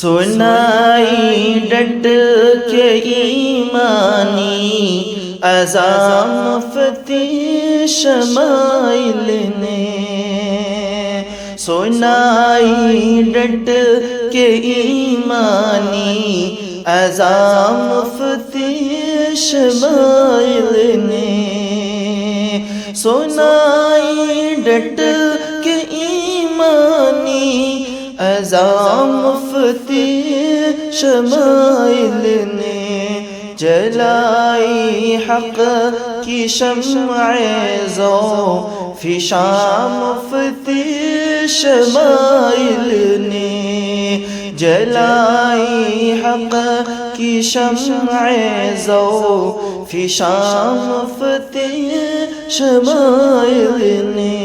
سنائی ڈٹ کے ایمانی عزام مفتی شمائل نے، سنائی ڈٹ کے ایمانی عزام مفتی شمائل نے، سنائی ڈٹ کے ایمانی عزام مفتی شمائل نے، جلائی حق کی شمع ذوف شام مفتی شمائل نے، جلائی حق کی شمع ذوف شام مفتی شمائل نے،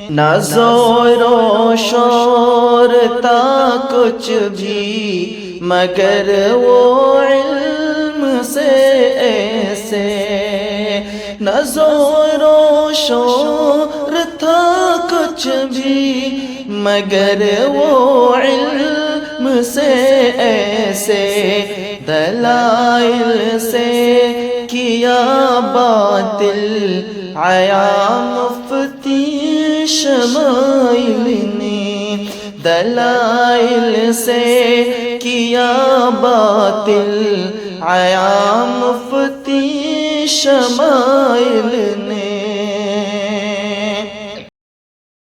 نہ زور و شور تھا کچھ بھی مگر وہ علم سے ایسے، نہ زور و شور تھا کچھ بھی مگر وہ علم سے ایسے، دلائل سے کیا باطل عیاں مفتی شمائل نے، دلائل سے کیا باطل عیاں مفتی شمائل نے،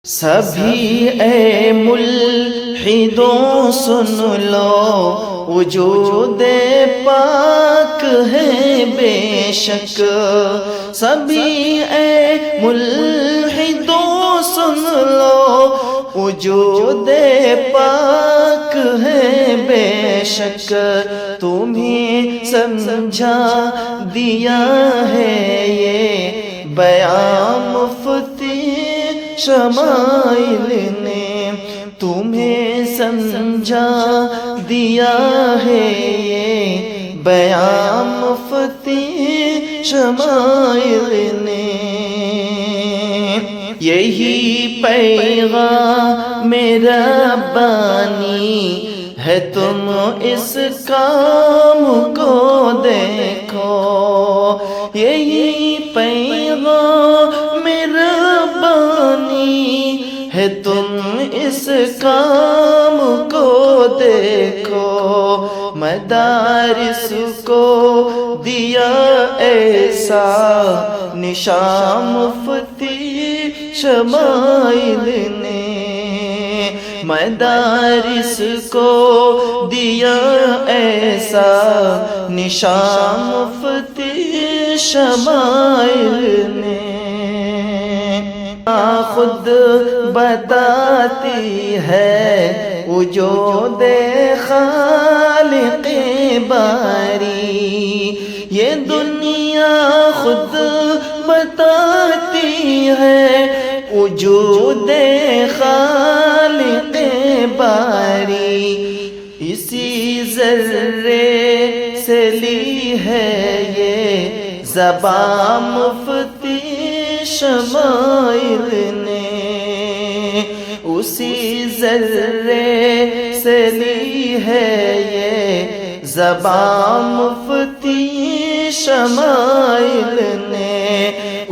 سبھی اے ملحدوں سن لو وجود پاک ہے بے شک، سبھی اے ملحدوں سن لو وجود پاک ہے بے شک، تمہیں سمجھا دیا ہے یہ بیان مفتی شمائل نے، تمہیں سمجھا دیا ہے یہ بیان مفتی شمائل نے، یہی پیغام ربانی ہے تم اس کام کو دیکھو، یہی پیغام ربانی ہے تم اس کام کو دیکھو، مدارس کو دیا ایسا نشان مفتی شمائل نے، مدارس کو دیا ایسا نشان مفتی شمائل نے، خود بتاتی ہے وجود خالق باری، یہ دنیا خود بتاتی ہے وجود خالق باری، اسی ذرے سے لی ہے یہ زبان مفتی شمائل نے، اسی ذرے سے لی ہے یہ زبان مفتی شمائل نے،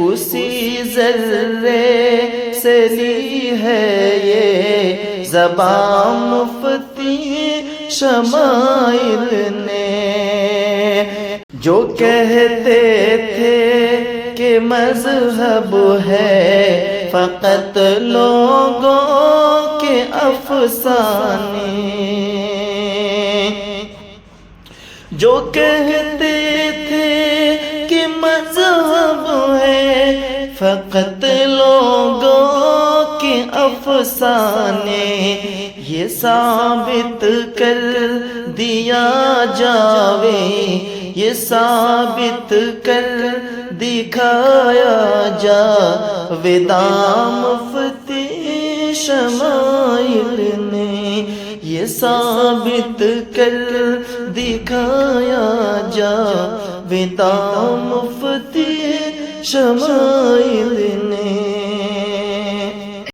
اسی ذرے سے لی ہے یہ زبان مفتی شمائل نے، جو کہتے تھے کہ مذہب ہے فقط لوگوں کے افسانے، جو کہتے تھے کہ مذہب ہے فقط لوگوں کے افسانے، یہ ثابت کر دیا جاوے، یہ ثابت کر دکھایا جاوے مفتی شمائل نے، یہ ثابت کر دکھایا جاوے مفتی شمائل